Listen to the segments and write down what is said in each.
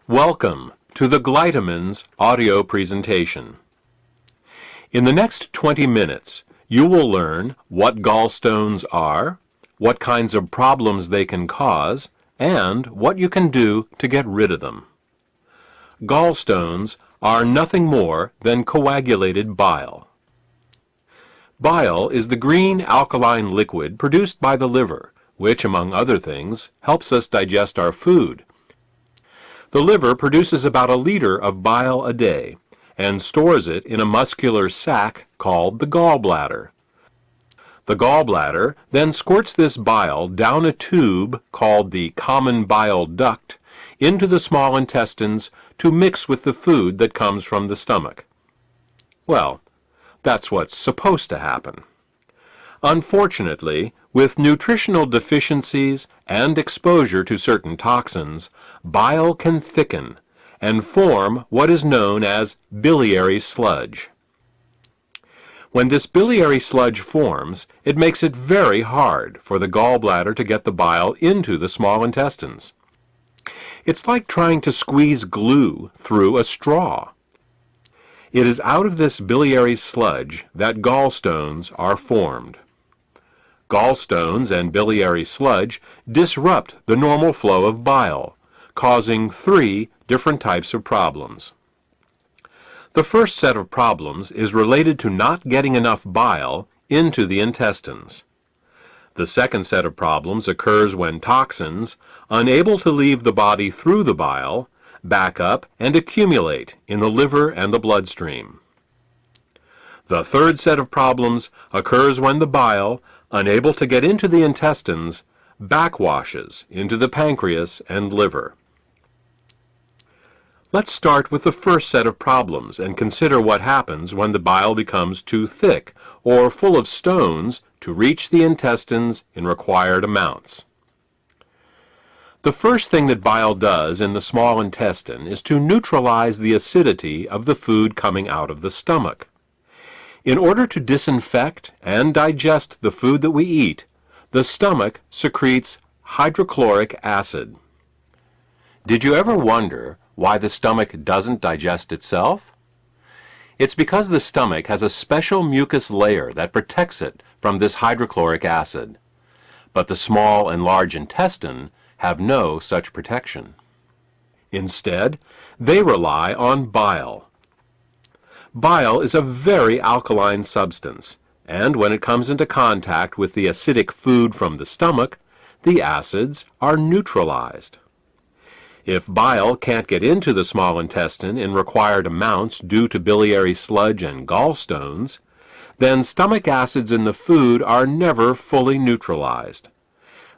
Welcome to the Glytamins audio presentation. In the next 20 minutes, you will learn what gallstones are, what kinds of problems they can cause, and what you can do to get rid of them. Gallstones are nothing more than coagulated bile. Bile is the green alkaline liquid produced by the liver, which, among other things, helps us digest our food. The liver produces about a liter of bile a day and stores it in a muscular sac called the gallbladder. The gallbladder then squirts this bile down a tube called the common bile duct into the small intestines to mix with the food that comes from the stomach. Well, that's what's supposed to happen. Unfortunately, with nutritional deficiencies and exposure to certain toxins, bile can thicken and form what is known as biliary sludge. When this biliary sludge forms, it makes it very hard for the gallbladder to get the bile into the small intestines. It's like trying to squeeze glue through a straw. It is out of this biliary sludge that gallstones are formed. Gallstones and biliary sludge disrupt the normal flow of bile, causing 3 different types of problems. The first set of problems is related to not getting enough bile into the intestines. The second set of problems occurs when toxins, unable to leave the body through the bile, back up and accumulate in the liver and the bloodstream. The third set of problems occurs when the bile, unable to get into the intestines, backwashes into the pancreas and liver. Let's start with the first set of problems and consider what happens when the bile becomes too thick or full of stones to reach the intestines in required amounts. The first thing that bile does in the small intestine is to neutralize the acidity of the food coming out of the stomach. In order to disinfect and digest the food that we eat, the stomach secretes hydrochloric acid. Did you ever wonder why the stomach doesn't digest itself? It's because the stomach has a special mucus layer that protects it from this hydrochloric acid. But the small and large intestine have no such protection. Instead, they rely on bile. Bile is a very alkaline substance, and when it comes into contact with the acidic food from the stomach, the acids are neutralized. If bile can't get into the small intestine in required amounts due to biliary sludge and gallstones, then stomach acids in the food are never fully neutralized.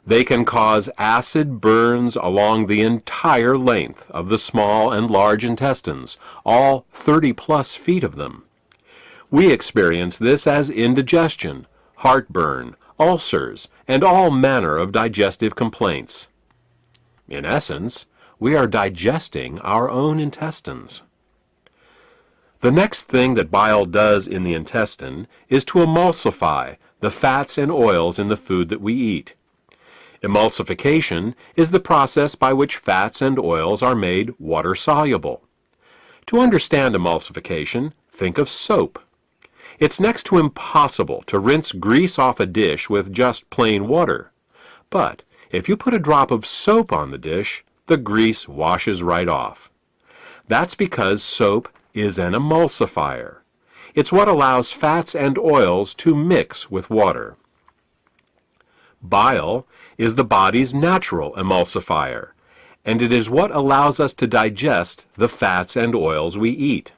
They can cause acid burns along the entire length of the small and large intestines, all 30+ feet of them. We experience this as indigestion, heartburn, ulcers, and all manner of digestive complaints. In essence, we are digesting our own intestines. The next thing that bile does in the intestine is to emulsify the fats and oils in the food that we eat. Emulsification is the process by which fats and oils are made water-soluble. To understand emulsification, think of soap. It's next to impossible to rinse grease off a dish with just plain water. But if you put a drop of soap on the dish, the grease washes right off. That's because soap is an emulsifier. It's what allows fats and oils to mix with water. Bile is the body's natural emulsifier, and it is what allows us to digest the fats and oils we eat.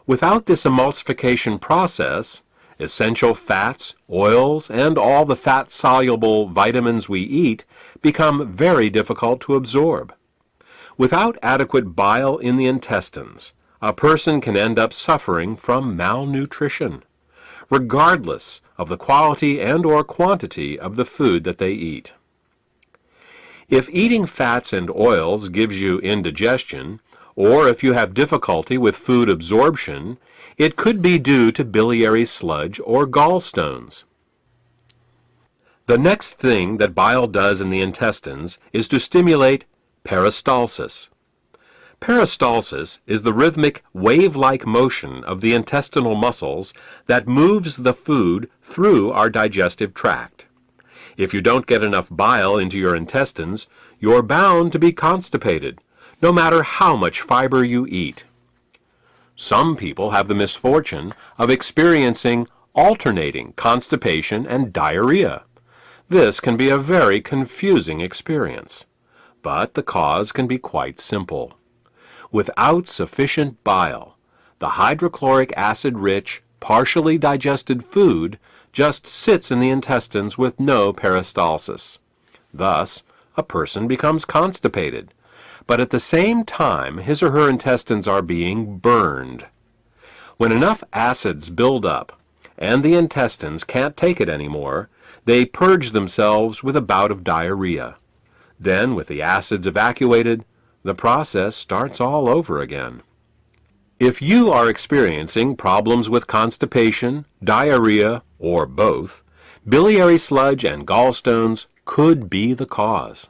Without this emulsification process, essential fats, oils, and all the fat-soluble vitamins we eat become very difficult to absorb. Without adequate bile in the intestines, a person can end up suffering from malnutrition, regardless of the quality and/or quantity of the food that they eat. If eating fats and oils gives you indigestion, or if you have difficulty with food absorption, it could be due to biliary sludge or gallstones. The next thing that bile does in the intestines is to stimulate Peristalsis. Peristalsis is the rhythmic, wave-like motion of the intestinal muscles that moves the food through our digestive tract. If you don't get enough bile into your intestines, you're bound to be constipated, no matter how much fiber you eat. Some people have the misfortune of experiencing alternating constipation and diarrhea. This can be a very confusing experience, but the cause can be quite simple. Without sufficient bile, the hydrochloric acid-rich, partially digested food just sits in the intestines with no peristalsis. Thus, a person becomes constipated, but at the same time his or her intestines are being burned. When enough acids build up and the intestines can't take it anymore, they purge themselves with a bout of diarrhea. Then, with the acids evacuated, the process starts all over again. If you are experiencing problems with constipation, diarrhea, or both, biliary sludge and gallstones could be the cause.